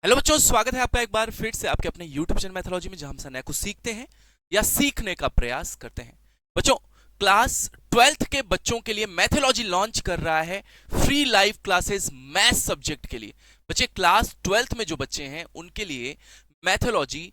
Hello बच्चों, स्वागत है आपका एक बार फिर से आपके अपने YouTube चैनल मैथोलॉजी में, जहां हम नया कुछ सीखते हैं या सीखने का प्रयास करते हैं। बच्चों, क्लास 12th के बच्चों के लिए मैथोलॉजी लॉन्च कर रहा है free live classes maths subject के लिए। बच्चे, क्लास 12th में जो बच्चे हैं उनके लिए Mathology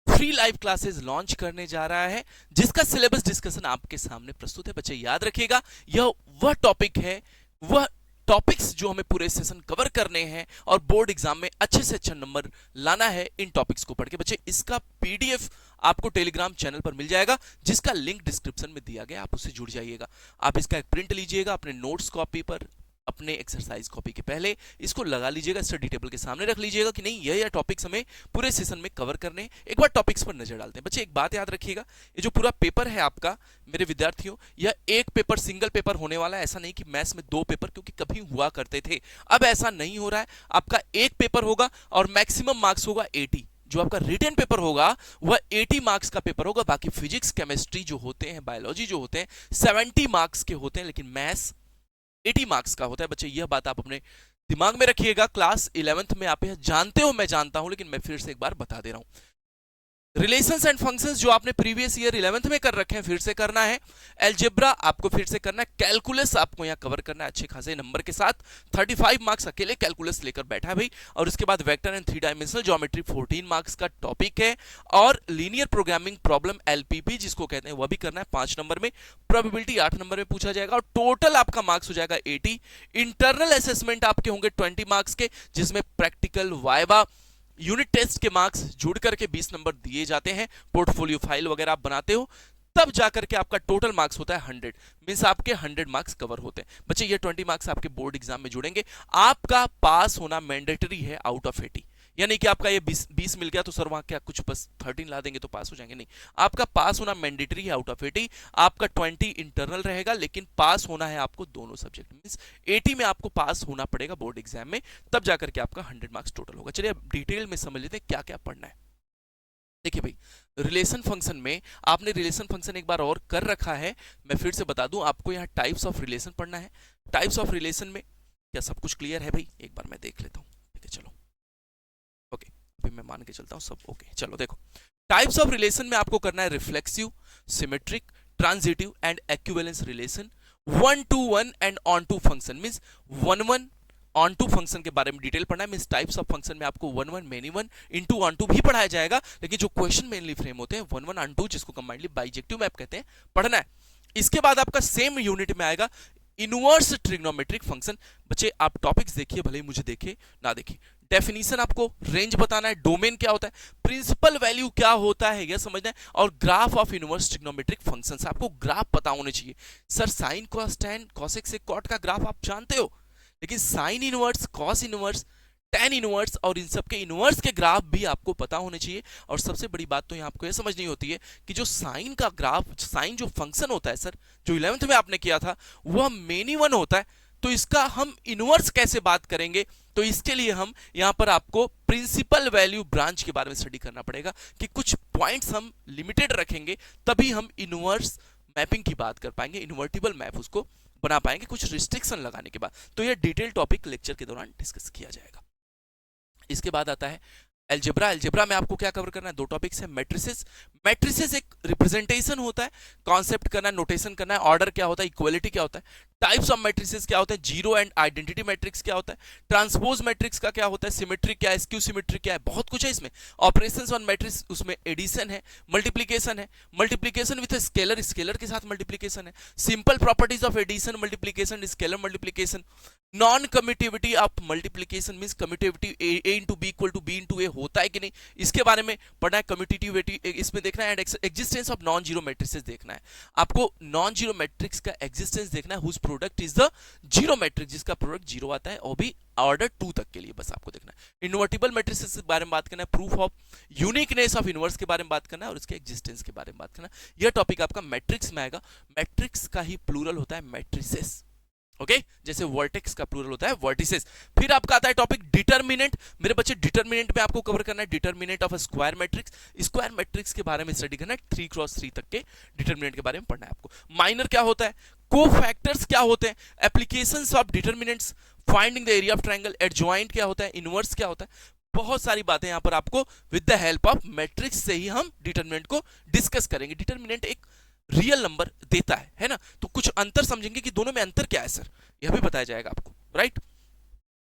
free live classes launch करने जा रहा है, जिसका सिलेबस डिस्कशन आपके सामने प्रस्तुत है। बच्चे याद रखिएगा, यह वह टॉपिक है, वह टॉपिक्स जो हमें पूरे सेशन कवर करने हैं और बोर्ड एग्जाम में अच्छे से अच्छा नंबर लाना है इन टॉपिक्स को पढ़ के। बच्चे, इसका पीडीएफ आपको टेलीग्राम चैनल पर मिल जाएगा, जिसका लिंक डिस्क्रिप्शन में दिया गया, आप उससे जुड़ जाइएगा। आप इसका एक प्रिंट लीजिएगा अपने नोट्स कॉपी पर, अपने एक्सरसाइज कॉपी के पहले इसको लगा लीजिएगा, स्टडी टेबल के सामने रख लीजिएगा कि नहीं यह टॉपिक्स हमें पूरे सेशन में कवर करने हैं। एक बार टॉपिक्स पर नजर डालते हैं। बच्चे, एक बात याद रखिएगा, ये जो पूरा पेपर है आपका मेरे विद्यार्थियों, यह एक पेपर सिंगल पेपर होने वाला है। ऐसा नहीं कि मैथ्स में दो पेपर, क्योंकि कभी हुआ करते थे, अब ऐसा नहीं हो रहा है। आपका एक पेपर होगा और मैक्सिमम मार्क्स होगा 80। जो आपका रिटन पेपर होगा वह 80 मार्क्स का पेपर होगा। बाकी फिजिक्स, केमिस्ट्री जो होते हैं, बायोलॉजी जो होते हैं 70 मार्क्स के होते हैं, लेकिन मैथ्स 80 मार्क्स का होता है। बच्चे, यह बात आप अपने दिमाग में रखिएगा। क्लास 11th में आप यह जानते हो, मैं जानता हूं, लेकिन मैं फिर से एक बार बता दे रहा हूं। रिलेशंस एंड फंक्शंस जो आपने प्रीवियस ईयर 11th में कर रखे हैं, फिर से करना है। एलजेब्रा आपको फिर से करना है। कैलकुलस आपको यहां कवर करना है अच्छे खासे नंबर के साथ। 35 मार्क्स अकेले कैलकुलस लेकर बैठा है भाई। और उसके बाद vector and three dimensional geometry 14 marks का टॉपिक है। और लीनियर प्रोग्रामिंग प्रॉब्लम एलपीपी जिसको कहते हैं, वह भी करना है 5 नंबर में। प्रोबेबिलिटी 8 नंबर में पूछा जाएगा और टोटल आपका मार्क्स हो जाएगा 80। इंटरनल असेसमेंट आपके होंगे 20 मार्क्स के, जिसमें प्रैक्टिकल, वाइवा, यूनिट टेस्ट के मार्क्स जुड़ करके 20 नंबर दिए जाते हैं। पोर्टफोलियो फाइल वगैरह आप बनाते हो, तब जाकर के आपका टोटल मार्क्स होता है 100। मींस आपके 100 मार्क्स कवर होते हैं। बच्चे, ये 20 मार्क्स आपके बोर्ड एग्जाम में जुड़ेंगे। आपका पास होना मैंडेटरी है आउट ऑफ 80। यानी कि आपका ये 20 मिल गया तो सर वहां क्या कुछ बस 13 ला देंगे तो पास हो जाएंगे? नहीं, आपका पास होना मैंडेटरी है आउट ऑफ 80। आपका 20 इंटरनल रहेगा, लेकिन पास होना है आपको दोनों सब्जेक्ट। मींस 80 में आपको पास होना पड़ेगा बोर्ड एग्जाम में, तब जाकर के आपका 100 मार्क्स टोटल होगा। चलिए अब डिटेल में समझ लेते हैं क्या क्या पढ़ना है। देखिए भाई, रिलेशन फंक्शन में आपने रिलेशन फंक्शन एक बार और कर रखा है, मैं फिर से बता दूं आपको। यहाँ टाइप्स ऑफ रिलेशन पढ़ना है। टाइप्स ऑफ रिलेशन में क्या सब कुछ क्लियर है भाई? एक बार मैं देख लेता हूं। ठीक है, चलो ओके, अभी मैं मान के चलता हूं सब ओके। चलो देखो, टाइप्स ऑफ रिलेशन में आपको करना है reflexive, symmetric, transitive and equivalence relation, one to one and onto function. Means one one onto function के बारे में डिटेल पढ़ना है। मींस टाइप्स ऑफ फंक्शन में आपको one one, many one, into onto भी पढ़ाया जाएगा, लेकिन जो क्वेश्चन मेनली फ्रेम होते हैं वन वन ऑन टू, जिसको कंबाइंडली बाइजेक्टिव मैप कहते हैं, पढ़ना है। इसके बाद आपका सेम यूनिट में आएगा इनवर्स ट्रिग्नोमेट्रिक फंक्शन। बच्चे, आप टॉपिक्स देखिए, भले ही मुझे देखे ना देखे। डेफिनेशन आपको रेंज बताना है, डोमेन क्या होता है, प्रिंसिपल वैल्यू क्या होता है यह समझना है, और graph of inverse trigonometric functions आपको ग्राफ पता होने चाहिए। Sir sine cos tan cosec से कॉट का ग्राफ आप जानते हो, लेकिन sine inverse, cos inverse, tan inverse और इन सब के इनवर्स के ग्राफ भी आपको पता होने चाहिए। और सबसे बड़ी बात तो यहां आपको यह समझनी होती है कि जो साइन का ग्राफ, साइन जो फंक्शन होता है सर, जो 11th में आपने किया था, वह मेनी वन होता है। तो इसका हम इनवर्स कैसे बात करेंगे? तो इसके लिए हम यहां पर आपको प्रिंसिपल वैल्यू ब्रांच के बारे में स्टडी करना पड़ेगा कि कुछ पॉइंट्स हम लिमिटेड रखेंगे, तभी हम इनवर्स मैपिंग की बात कर पाएंगे, इन्वर्टिबल मैप उसको बना पाएंगे कुछ रिस्ट्रिक्शन लगाने के बाद। तो यह डिटेल टॉपिक लेक्चर के दौरान डिस्कस किया जाएगा। इसके बाद आता है एल्जेब्रा। एल्जेब्रा में आपको क्या कवर करना है? दो टॉपिक्स है। मैट्रिसेस, मैट्रिसेस एक रिप्रेजेंटेशन होता है, कॉन्सेप्ट करना है, नोटेशन करना है, ऑर्डर क्या होता है, इक्वलिटी क्या होता है, टाइप्स ऑफ मैट्रिसेस क्या होते हैं, जीरो एंड आइडेंटिटी मैट्रिक्स क्या होता है, ट्रांसपोज मैट्रिक्स का क्या होता है, सिमेट्रिक क्या है, स्क्यू सिमेट्रिक क्या है, बहुत कुछ है इसमें। ऑपरेशंस ऑन मैट्रिक्स, उसमें एडिशन है, मल्टीप्लीकेशन है, मल्टीप्लीकेशन विद स्केलर, स्केलर के साथ मल्टीप्लीकेशन है, simple properties of addition, multiplication, scalar multiplication, non commutativity of multiplication, means commutativity A into B equal to B into A होता है कि नहीं, इसके बारे में पढ़ना है। कम्यूटिविटी इसमें देखना है, and existence of non zero matrices देखना है। आपको नॉन जीरो मैट्रिक्स का एग्जिस्टेंस देखना है, whose product is the zero matrix, जिसका प्रोडक्ट जीरो आता है, और भी ऑर्डर 2 तक के लिए बस आपको देखना है। इन्वर्टिबल मैट्रिसेस के बारे में बात करना है, proof of uniqueness of inverse के बारे में बात करना है, और उसके एग्जिस्टेंस के बारे में बात करना है। यह टॉपिक आपका मैट्रिक्स में आएगा। मैट्रिक्स का ही प्लूरल होता है मैट्रिसेस, ओके जैसे वर्टेक्स का प्लूरल होता है वर्टिसेस। फिर आपका आता है टॉपिक डिटरमिनेंट। मेरे बच्चे, डिटरमिनेंट में आपको कवर करना है determinant of square matrix. Square matrix के बारे में स्टडी करना है, 3x3 तक के डिटरमिनेंट के बारे में पढ़ना है आपको। माइनर क्या होता है, कोफैक्टर्स क्या होते हैं, applications of determinants, finding the area of triangle, adjoint क्या होता है, इनवर्स क्या होता है, बहुत सारी बातें यहां पर आपको with the help of matrix से ही हम डिटरमिनेंट को डिस्कस करेंगे। डिटरमिनेंट एक रियल नंबर देता है ना, तो कुछ अंतर समझेंगे कि दोनों में अंतर क्या है सर, यह भी बताया जाएगा आपको, राइट।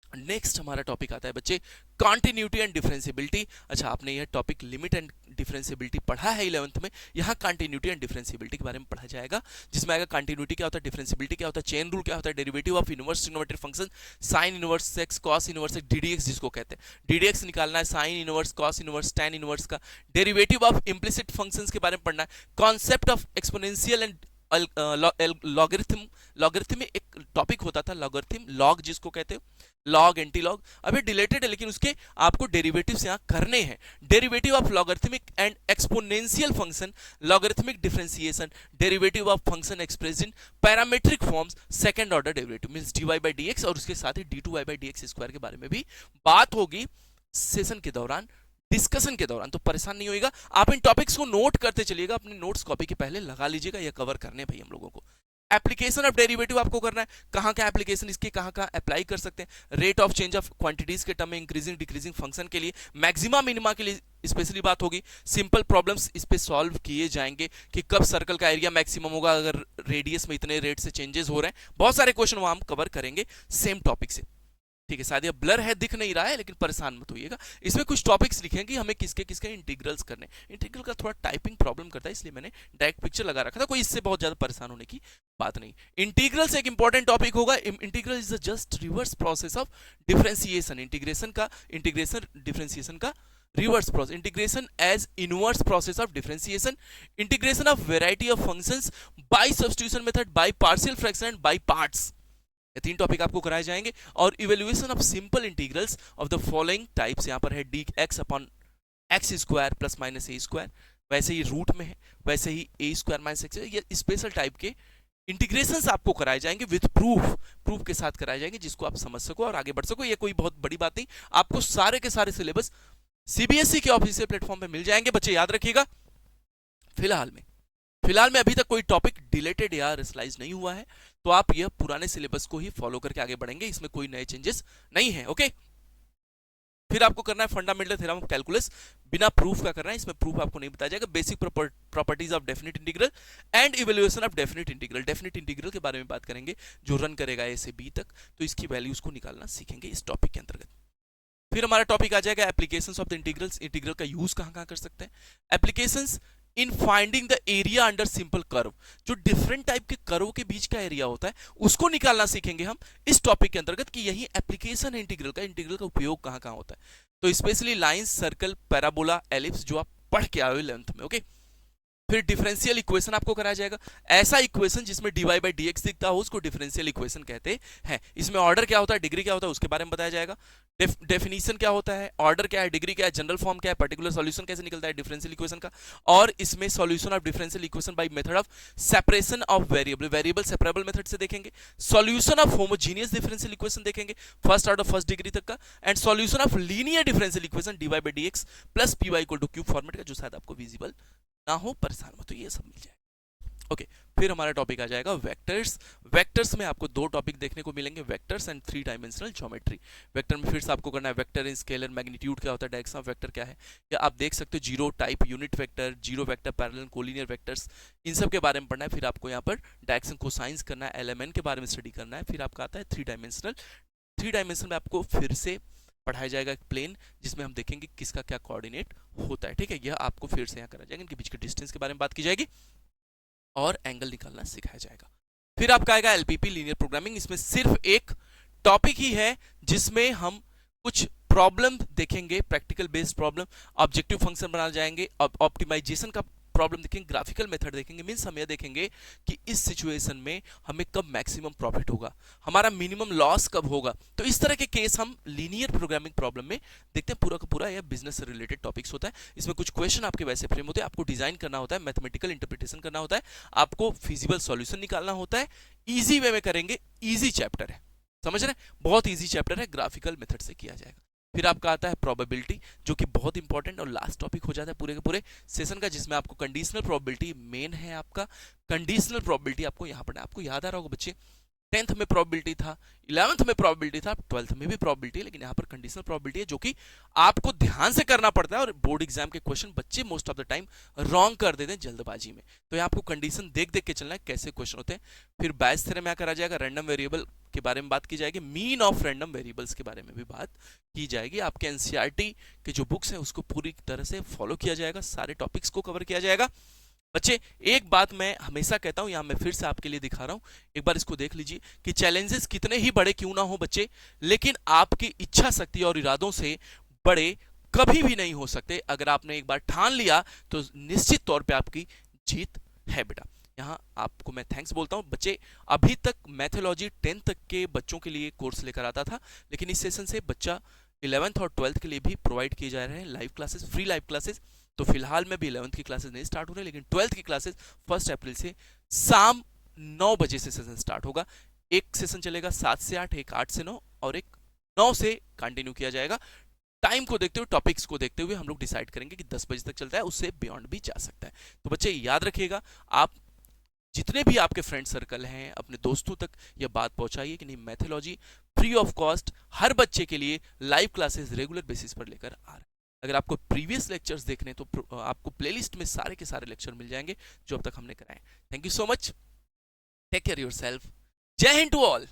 नेक्स्ट हमारा टॉपिक आता है बच्चे कॉन्टिन्यूटी एंड डिफरेंशियबिलिटी। अच्छा, आपने यह टॉपिक लिमिट एंड डिफरेंशियबिलिटी पढ़ा है 11th में, यहाँ कॉन्टिन्यूटी एंड डिफरेंशियबिलिटी के बारे में पढ़ा जाएगा, जिसमें आएगा कॉन्टिन्यूटी क्या होता है, डिफरेंशियबिलिटी क्या होता है, चेन रूल क्या होता है, derivative of inverse trigonometric function, sine inverse x cos inverse x, डीडीएक्स जिसको कहते हैं, डीडीएक्स निकालना है, sine inverse cos inverse tan inverse का, डेरिवेटिव ऑफ इम्प्लिसिट फंक्शंस के बारे में पढ़ना है, concept of exponential and logarithm. Logarithm में एक टॉपिक होता था लॉगरिथम, लॉग जिसको कहते हो, लॉग एंटी लॉग, अभी डिलेटेड है लेकिन उसके आपको डेरिवेटिव्स यहां करने हैं। Derivative of logarithmic and exponential function, logarithmic differentiation, derivative of function expressed in parametric forms, second order derivative means dy by dx, और उसके साथ ही d2y by dx स्क्वायर के बारे में भी बात होगी सेशन के दौरान, डिस्कशन के दौरान, तो परेशान नहीं होइएगा। आप इन टॉपिक्स को नोट करते चलिएगा, अपने नोट्स कॉपी के पहले लगा लीजिएगा, ये कवर करने भाई हम लोगों को। एप्लीकेशन ऑफ डेरिवेटिव आपको करना है, कहां का एप्लीकेशन इसके कहां कहां अप्लाई कर सकते हैं, rate of change of quantities के टर्म में इंक्रीजिंग डिक्रीजिंग फंक्शन के लिए, मैक्सिमा मिनिमा के लिए स्पेशली बात होगी, सिंपल प्रॉब्लम्स इस पे सॉल्व किए जाएंगे कि कब सर्कल का एरिया मैक्सिमम होगा अगर रेडियस में इतने रेट से चेंजेस हो रहे हैं, बहुत सारे क्वेश्चन वहां हम कवर करेंगे सेम टॉपिक से, ठीक है। शायद ये ब्लर है, दिख नहीं रहा है, लेकिन परेशान मत होइएगा। इसमें कुछ टॉपिक्स लिखे हैं कि हमें किसके किसके इंटीग्रल्स करने, इंटीग्रल का थोड़ा टाइपिंग प्रॉब्लम करता है, इसलिए मैंने डायरेक्ट पिक्चर लगा रखा था, कोई इससे बहुत ज्यादा परेशान होने की बात नहीं। इंटीग्रल्स एक इंपॉर्टेंट टॉपिक होगा। Integral is the just reverse process of differentiation, integration differentiation का reverse process, integration as inverse process of differentiation, integration of variety of functions by substitution method, by partial fraction and by parts, ये तीन topic आपको कराए जाएंगे। और evaluation of simple integrals of the following types, यहां पर है D X upon X square plus minus A square, वैसे ही रूट में है, वैसे ही ए स्क्वायर माइनस एक्स, ये स्पेशल टाइप के इंटीग्रेशंस आपको कराए जाएंगे विद प्रूफ के साथ कराए जाएंगे, जिसको आप समझ सको और आगे बढ़ सको। ये कोई बहुत बड़ी बात नहीं, आपको सारे के सारे सिलेबस सीबीएसई के ऑफिशियल प्लेटफॉर्म पे मिल जाएंगे बच्चे, याद रखिएगा। फिलहाल में अभी तक कोई टॉपिक डिलेटेड या रिसलाइज नहीं हुआ है, तो आप यह पुराने सिलेबस को ही फॉलो करके आगे बढ़ेंगे, इसमें कोई नए चेंजेस नहीं है, ओके। फिर आपको करना है फंडामेंटल थ्योरम ऑफ कैलकुलस, बिना प्रूफ का करना है, इसमें प्रूफ आपको नहीं बताया जाएगा। Basic properties of definite integral and evaluation of definite integral, definite integral के बारे में बात करेंगे जो रन करेगा ए से बी तक, तो इसकी वैल्यूज को निकालना सीखेंगे इस टॉपिक के अंतर्गत। फिर हमारा टॉपिक आ जाएगा applications of the integrals, integral का यूज कहां कर सकते हैं, applications in finding the area under simple curve, जो डिफरेंट टाइप के कर्व के बीच का एरिया होता है उसको निकालना सीखेंगे हम इस टॉपिक के अंतर्गत, कि यही एप्लीकेशन है इंटीग्रल का, इंटीग्रल का उपयोग कहां कहां होता है। तो specially lines, circle, parabola, ellipse जो आप पढ़ के आए हो 11th में, ओके। फिर डिफरेंशियल इक्वेशन आपको कराया जाएगा, ऐसा इक्वेशन जिसमें dy by dx दिखता हो उसको डिफरेंशियल इक्वेशन कहते हैं। इसमें ऑर्डर क्या होता है, डिग्री क्या होता है, उसके बारे में बताया जाएगा। डेफिनेशन क्या होता है, ऑर्डर क्या है, डिग्री क्या है, जनरल फॉर्म क्या है, पर्टिकुलर सॉल्यूशन कैसे निकलता है डिफरेंशियल इक्वेशन का, और इसमें solution of differential equation by method of separation of variable separable method से देखेंगे, solution of homogeneous differential equation देखेंगे फर्स्ट ऑर्डर फर्स्ट डिग्री तक का, and solution of linear differential equation dy by dx plus py equal two cube format का, जो शायद आपको visible ना हो, परेशान मत, तो ये सब मिल जाएगा, ओके। फिर हमारा टॉपिक आ जाएगा वेक्टर्स। वेक्टर्स में आपको दो टॉपिक देखने को मिलेंगे, vectors and three dimensional geometry. Vector में फिर से आपको करना है वेक्टर इन स्केलर, मैग्नीट्यूड क्या होता है, डायरेक्शन ऑफ वेक्टर क्या है, या आप देख सकते हो zero type unit vector, zero vector, parallel, collinear vectors, इन सब के बारे में पढ़ना है। फिर आपको यहाँ पर डायरेक्शन कोसाइंस करना है, एलिमेंट के बारे में स्टडी करना है। फिर आपका आता है थ्री डायमेंशनल में आपको फिर से पढ़ाया जाएगा एक प्लेन, जिसमें हम देखेंगे किसका क्या कोऑर्डिनेट होता है, ठीक है। यह आपको फिर से यहाँ करा जाएगा, इनके बीच के डिस्टेंस के बारे में बात की जाएगी और एंगल निकालना सिखाया जाएगा। फिर आपका आएगा एलपीपी, लीनियर प्रोग्रामिंग। इसमें सिर्फ एक टॉपिक ही है जिसमें हम कुछ प्रॉब्लम देखेंगे, practical based problem, objective function बनाना जाएंगे, ऑप्टिमाइजेशन का प्रॉब्लम देखेंगे, ग्राफिकल मेथड देखेंगे। मींस हम यह देखेंगे कि इस सिचुएशन में हमें कब मैक्सिमम प्रॉफिट होगा, हमारा मिनिमम लॉस कब होगा। तो इस तरह के केस हम लीनियर प्रोग्रामिंग प्रॉब्लम में देखते हैं। पूरा का पूरा यह बिजनेस से रिलेटेड टॉपिक्स होता है। इसमें कुछ क्वेश्चन आपके वैसे फ्रेम होते हैं, आपको डिजाइन करना होता है, मैथमेटिकल इंटरप्रिटेशन करना होता है, आपको फिजिबल सॉल्यूशन निकालना होता है। ईजी वे में करेंगे, ईजी चैप्टर है, समझ रहे हैं, बहुत ईजी चैप्टर है, ग्राफिकल मेथड से किया जाएगा। फिर आपका आता है प्रोबेबिलिटी, जो कि बहुत इंपॉर्टेंट और लास्ट टॉपिक हो जाता है पूरे के पूरे सेशन का, जिसमें आपको कंडीशनल प्रोबेबिलिटी मेन है। आपका कंडीशनल प्रोबेबिलिटी आपको यहाँ पर आपको याद आ रहा होगा बच्चे, 10th में प्रोबेबिलिटी था, 11th में प्रोबेबिलिटी था, 12th में भी प्रोबेबिलिटी है, लेकिन यहाँ पर कंडीशनल प्रोबेबिलिटी है जो कि आपको ध्यान से करना पड़ता है। और बोर्ड एग्जाम के क्वेश्चन बच्चे most of the time wrong कर देते हैं जल्दबाजी में। तो यहाँ आपको कंडीशन देख देख के चलना है कैसे क्वेश्चन होते हैं। फिर बायस थ्योरम में करा जाएगा, रैंडम वेरिएबल के बारे में बात की जाएगी, मीन ऑफ रैंडम वेरिएबल्स के बारे में भी बात की जाएगी। आपके एनसीईआरटी के जो बुक्स हैं उसको पूरी तरह से फॉलो किया जाएगा, सारे टॉपिक्स को कवर किया जाएगा। बच्चे एक बात मैं हमेशा कहता हूं, यहां मैं फिर से आपके लिए दिखा रहा हूं, एक बार इसको देख लीजिए कि चैलेंजेस कितने ही बड़े क्यों ना हो बच्चे, लेकिन आपकी इच्छा शक्ति और इरादों से बड़े कभी भी नहीं हो सकते। अगर आपने एक बार ठान लिया तो निश्चित तौर पे आपकी जीत है बेटा। यहां आपको मैं थैंक्स बोलता हूं बच्चे। अभी तक मैथोलॉजी 10th तक के बच्चों के लिए कोर्स लेकर आता था, लेकिन इस सेशन से बच्चा 11th और 12th के लिए भी प्रोवाइड किए जा रहे हैं live classes, free live classes. तो फिलहाल में भी 11th की क्लासेस नहीं स्टार्ट हो रहे, लेकिन 12th की क्लासेस 1 अप्रैल से शाम 9 बजे से सेशन स्टार्ट होगा। एक सेशन चलेगा 7 से 8, एक 8 से 9 और एक 9 से कंटिन्यू किया जाएगा। टाइम को देखते हुए, टॉपिक्स को देखते हुए हम लोग डिसाइड करेंगे कि 10 बजे तक चलता है, उससे बियॉन्ड भी जा सकता है। तो बच्चे याद रखिएगा, आप जितने भी आपके फ्रेंड सर्कल हैं अपने दोस्तों तक यह बात पहुंचाइए कि नहीं, मैथोलॉजी फ्री ऑफ कॉस्ट हर बच्चे के लिए लाइव क्लासेस रेगुलर बेसिस पर लेकर आ रहा है। अगर आपको प्रीवियस लेक्चर्स देखने तो आपको प्लेलिस्ट में सारे के सारे लेक्चर मिल जाएंगे जो अब तक हमने कराए। Thank you so much, take care yourself, जय हिंद टू ऑल।